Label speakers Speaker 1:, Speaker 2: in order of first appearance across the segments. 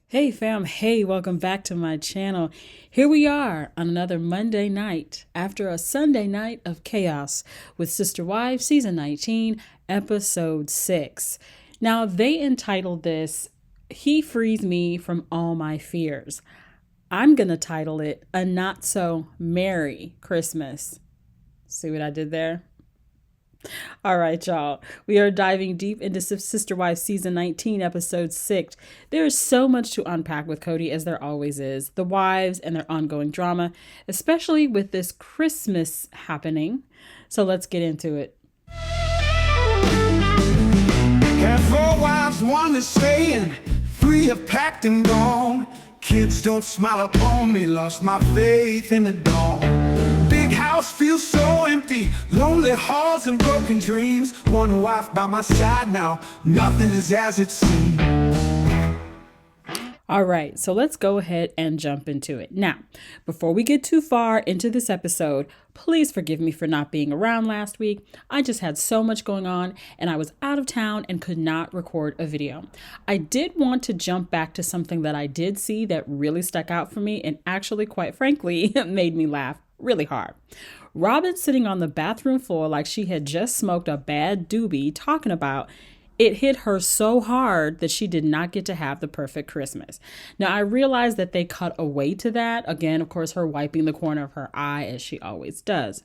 Speaker 1: Hey fam, hey, welcome back to my channel. Here we are on another Monday night after a Sunday night of chaos with Sister Wives Season 19, Episode 6. Now, they entitled this, He Frees Me from All My Fears. I'm going to title it A Not So Merry Christmas. See what I did there? All right, y'all. We are diving deep into Sister Wives Season 19, Episode 6. There is so much to unpack with Kody, as there always is. The wives and their ongoing drama, especially with this Christmas happening. So let's get into it.
Speaker 2: Had four wives, one is staying, three have packed and gone. Kids don't smile upon me, lost my faith in the dawn. Big house feels so empty, lonely halls and broken dreams. One wife by my side now, nothing is as it seems.
Speaker 1: All right, so let's go ahead and jump into it. Now, before we get too far into this episode, please forgive me for not being around last week. I just had so much going on and I was out of town and could not record a video. I did want to jump back to something that I did see that really stuck out for me and actually, quite frankly, made me laugh really hard. Robin sitting on the bathroom floor like she had just smoked a bad doobie, talking about it hit her so hard that she did not get to have the perfect Christmas. Now, I realize that they cut away to that. Again, of course, her wiping the corner of her eye, as she always does.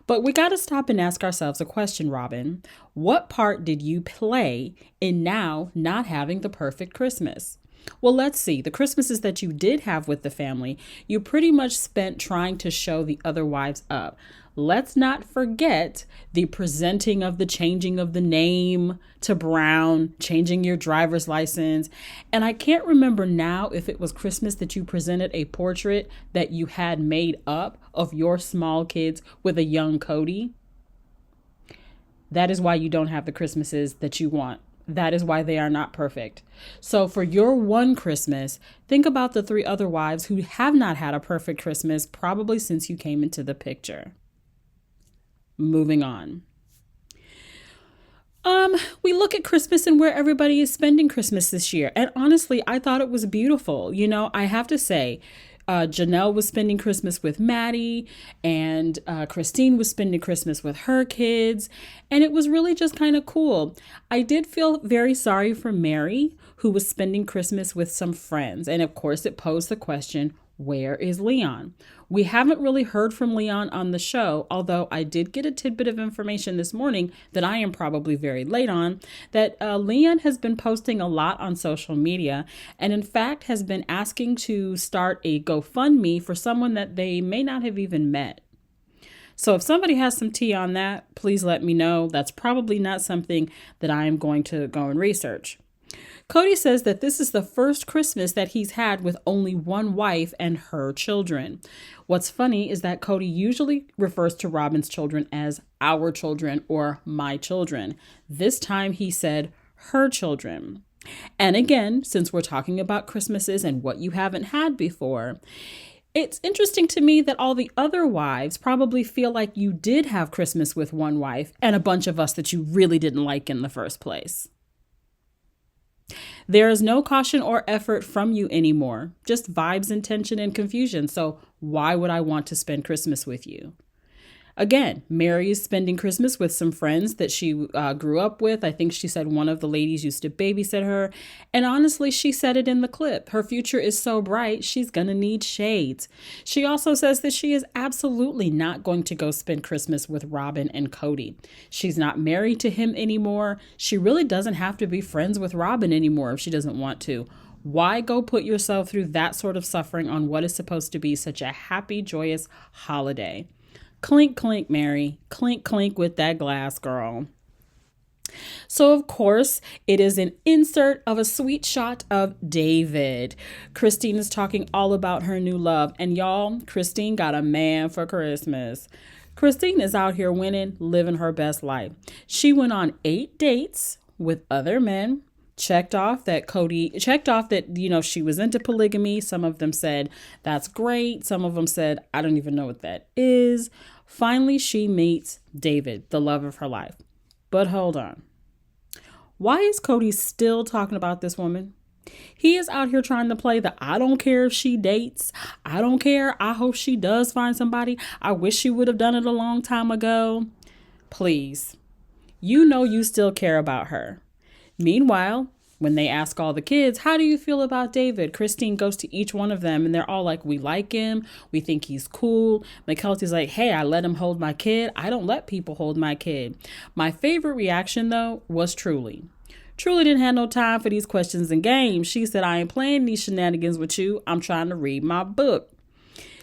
Speaker 1: But we got to stop and ask ourselves a question, Robin. What part did you play in now not having the perfect Christmas? Well, let's see. The Christmases that you did have with the family, you pretty much spent trying to show the other wives up. Let's not forget the presenting of the changing of the name to Brown, changing your driver's license. And I can't remember now if it was Christmas that you presented a portrait that you had made up of your small kids with a young Kody. That is why you don't have the Christmases that you want. That is why they are not perfect. So for your one Christmas, think about the three other wives who have not had a perfect Christmas, probably since you came into the picture. Moving on. We look at Christmas and where everybody is spending Christmas this year. And honestly, I thought it was beautiful. You know, I have to say, Janelle was spending Christmas with Maddie, and Christine was spending Christmas with her kids, and it was really just kind of cool. I did feel very sorry for Mary, who was spending Christmas with some friends, and of course it posed the question, where is Leon? We haven't really heard from Leon on the show, although I did get a tidbit of information this morning that I am probably very late on, that Leon has been posting a lot on social media and in fact has been asking to start a GoFundMe for someone that they may not have even met. So if somebody has some tea on that, please let me know. That's probably not something that I am going to go and research. Kody says that this is the first Christmas that he's had with only one wife and her children. What's funny is that Kody usually refers to Robin's children as our children or my children. This time he said her children. And again, since we're talking about Christmases and what you haven't had before, it's interesting to me that all the other wives probably feel like you did have Christmas with one wife and a bunch of us that you really didn't like in the first place. There is no caution or effort from you anymore, just vibes and tension and confusion. So why would I want to spend Christmas with you? Again, Mary is spending Christmas with some friends that she grew up with. I think she said one of the ladies used to babysit her. And honestly, she said it in the clip. Her future is so bright, she's going to need shades. She also says that she is absolutely not going to go spend Christmas with Robin and Kody. She's not married to him anymore. She really doesn't have to be friends with Robin anymore if she doesn't want to. Why go put yourself through that sort of suffering on what is supposed to be such a happy, joyous holiday? Clink, clink, Mary. Clink, clink with that glass, girl. So, of course, it is an insert of a sweet shot of David. Christine is talking all about her new love. And y'all, Christine got a man for Christmas. Christine is out here winning, living her best life. She went on 8 dates with other men. Checked off that, she was into polygamy. Some of them said, that's great. Some of them said, I don't even know what that is. Finally, she meets David, the love of her life. But hold on. Why is Kody still talking about this woman? He is out here trying to play the I don't care if she dates. I don't care. I hope she does find somebody. I wish she would have done it a long time ago. Please. You know you still care about her. Meanwhile, when they ask all the kids, how do you feel about David? Christine goes to each one of them and they're all like, we like him. We think he's cool. McKelty's like, hey, I let him hold my kid. I don't let people hold my kid. My favorite reaction, though, was Truly. Truly didn't have no time for these questions and games. She said, I ain't playing these shenanigans with you. I'm trying to read my book.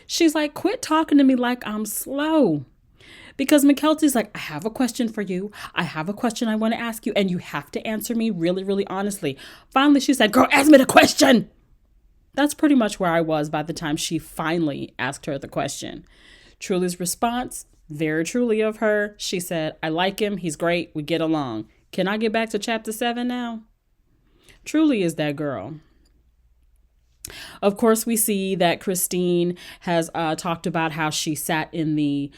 Speaker 1: She's like, quit talking to me like I'm slow. Because McKelty's like, I have a question for you. I have a question I want to ask you. And you have to answer me really, really honestly. Finally, she said, girl, ask me the question. That's pretty much where I was by the time she finally asked her the question. Truly's response, very truly of her. She said, I like him. He's great. We get along. Can I get back to chapter 7 now? Truly is that girl. Of course, we see that Christine has talked about how she sat in the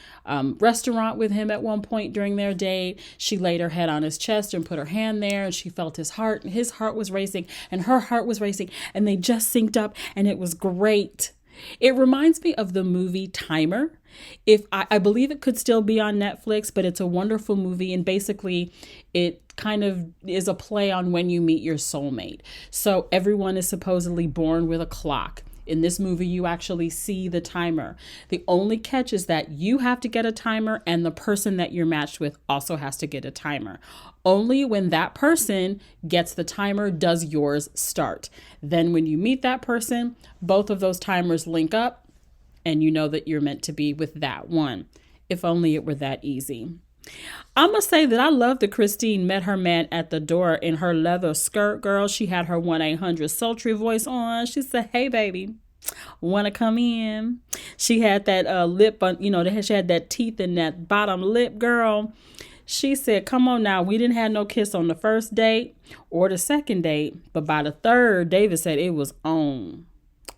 Speaker 1: restaurant with him at one point during their date. She laid her head on his chest and put her hand there, and she felt his heart. And his heart was racing, and her heart was racing, and they just synced up, and it was great. It reminds me of the movie Timer. If I believe it could still be on Netflix, but it's a wonderful movie, and basically it kind of is a play on when you meet your soulmate. So everyone is supposedly born with a clock. In this movie, you actually see the timer. The only catch is that you have to get a timer and the person that you're matched with also has to get a timer. Only when that person gets the timer does yours start. Then when you meet that person, both of those timers link up and you know that you're meant to be with that one. If only it were that easy. I must say that I love that Christine met her man at the door in her leather skirt, girl. She had her 1-800 sultry voice on. She said, hey, baby, want to come in? She had that lip on, she had that teeth in that bottom lip, girl. She said, come on now. We didn't have no kiss on the first date or the second date. But by the third, David said it was on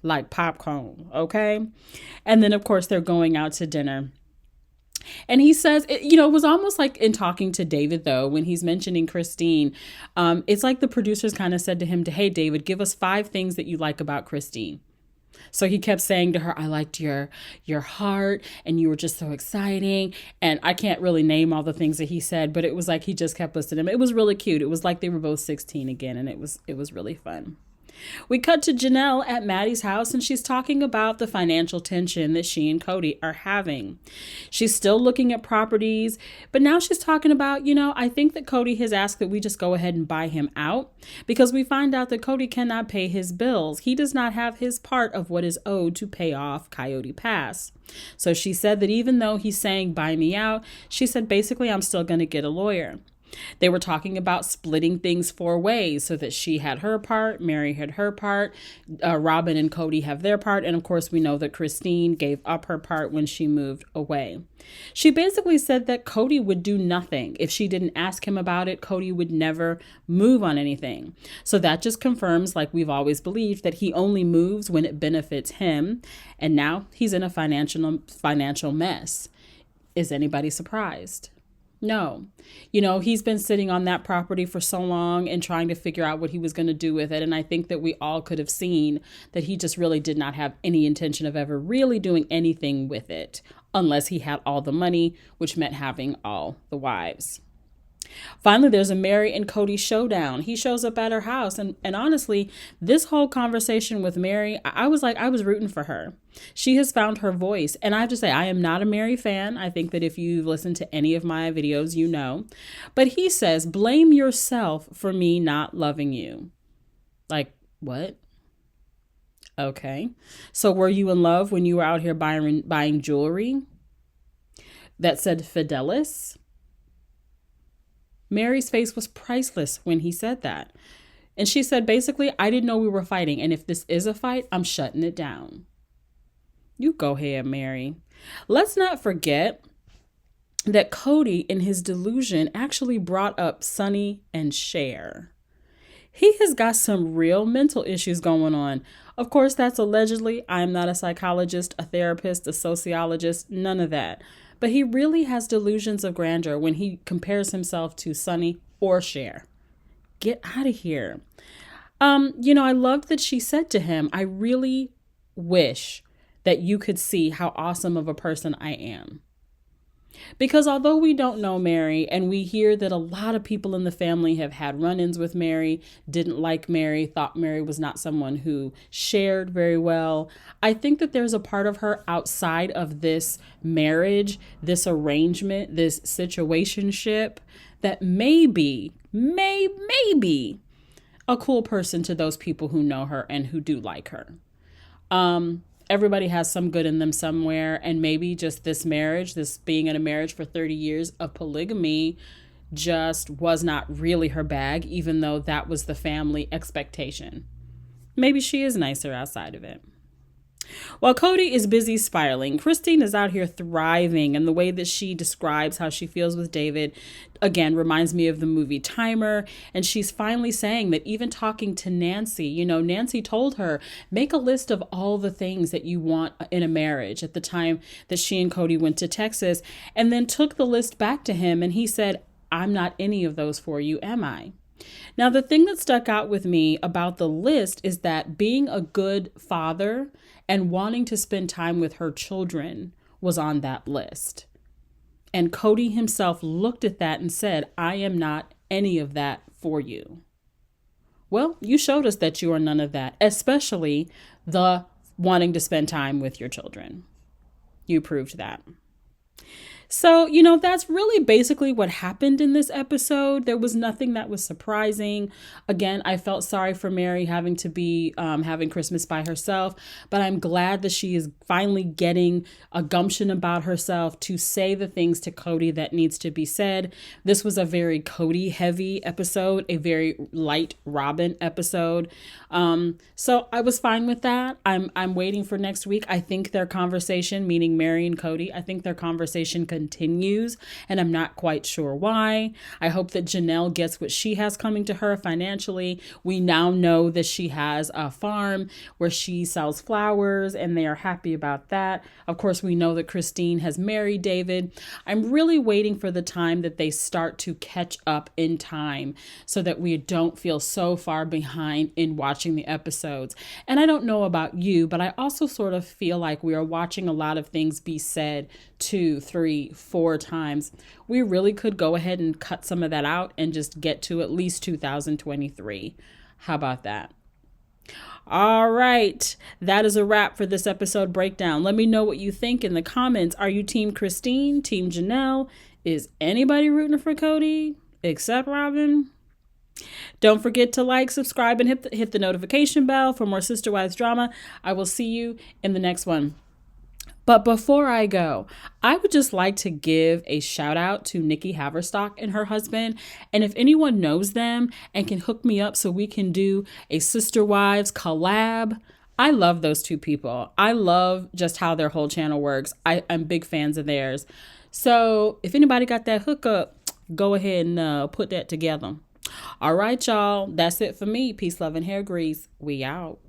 Speaker 1: like popcorn. Okay. And then, of course, they're going out to dinner. And he says, it was almost like in talking to David, though, when he's mentioning Christine, it's like the producers kind of said to him, hey, David, give us 5 things that you like about Christine. So he kept saying to her, I liked your heart and you were just so exciting. And I can't really name all the things that he said, but it was like he just kept listing them. It was really cute. It was like they were both 16 again. And it was really fun. We cut to Janelle at Maddie's house and she's talking about the financial tension that she and Kody are having. She's still looking at properties, but now she's talking about, I think that Kody has asked that we just go ahead and buy him out because we find out that Kody cannot pay his bills. He does not have his part of what is owed to pay off Coyote Pass. So she said that even though he's saying buy me out, she said basically I'm still going to get a lawyer. They were talking about splitting things 4 ways so that she had her part, Mary had her part, Robin and Kody have their part. And of course, we know that Christine gave up her part when she moved away. She basically said that Kody would do nothing. If she didn't ask him about it, Kody would never move on anything. So that just confirms, like we've always believed, that he only moves when it benefits him. And now he's in a financial mess. Is anybody surprised? No. He's been sitting on that property for so long and trying to figure out what he was going to do with it. And I think that we all could have seen that he just really did not have any intention of ever really doing anything with it unless he had all the money, which meant having all the wives. Finally, there's a Mary and Kody showdown. He shows up at her house. And honestly, this whole conversation with Mary, I was rooting for her. She has found her voice. And I have to say, I am not a Mary fan. I think that if you've listened to any of my videos, you know. But he says, blame yourself for me not loving you. Like, what? Okay. So were you in love when you were out here buying jewelry that said Fidelis? Mary's face was priceless when he said that. And she said, basically, I didn't know we were fighting. And if this is a fight, I'm shutting it down. You go ahead, Mary. Let's not forget that Kody, in his delusion, actually brought up Sonny and Cher. He has got some real mental issues going on. Of course, that's allegedly. I'm not a psychologist, a therapist, a sociologist, none of that. But he really has delusions of grandeur when he compares himself to Sonny or Cher. Get out of here. I loved that she said to him, I really wish that you could see how awesome of a person I am. Because although we don't know Mary, and we hear that a lot of people in the family have had run-ins with Mary, didn't like Mary, thought Mary was not someone who shared very well, I think that there's a part of her outside of this marriage, this arrangement, this situationship that maybe a cool person to those people who know her and who do like her. Everybody has some good in them somewhere, and maybe just this marriage, this being in a marriage for 30 years of polygamy, just was not really her bag, even though that was the family expectation. Maybe she is nicer outside of it. While Kody is busy spiraling, Christine is out here thriving, and the way that she describes how she feels with David, again, reminds me of the movie Timer. And she's finally saying that even talking to Nancy, Nancy told her, make a list of all the things that you want in a marriage at the time that she and Kody went to Texas, and then took the list back to him. And he said, I'm not any of those for you, am I? Now, the thing that stuck out with me about the list is that being a good father and wanting to spend time with her children was on that list. And Kody himself looked at that and said, I am not any of that for you. Well, you showed us that you are none of that, especially the wanting to spend time with your children. You proved that. So, that's really basically what happened in this episode. There was nothing that was surprising. Again, I felt sorry for Mary having to be having Christmas by herself, but I'm glad that she is finally getting a gumption about herself to say the things to Kody that needs to be said. This was a very Kody heavy episode, a very light Robin episode. So I was fine with that. I'm waiting for next week. I think their conversation, meaning Mary and Kody, I think their conversation continues, and I'm not quite sure why. I hope that Janelle gets what she has coming to her financially. We now know that she has a farm where she sells flowers, and they are happy about that. Of course, we know that Christine has married David. I'm really waiting for the time that they start to catch up in time so that we don't feel so far behind in watching the episodes. And I don't know about you, but I also sort of feel like we are watching a lot of things be said 2, 3, 4 times. We really could go ahead and cut some of that out and just get to at least 2023. How about that? All right, that is a wrap for this episode breakdown. Let me know what you think in the comments. Are you Team Christine, Team Janelle? Is anybody rooting for Kody except Robin? Don't forget to like, subscribe, and hit the notification bell for more SisterWives drama. I will see you in the next one. But before I go, I would just like to give a shout out to Nikki Haverstock and her husband. And if anyone knows them and can hook me up so we can do a SisterWives collab, I love those two people. I love just how their whole channel works. I'm big fans of theirs. So if anybody got that hookup, go ahead and put that together. All right, y'all. That's it for me. Peace, love, and hair grease. We out.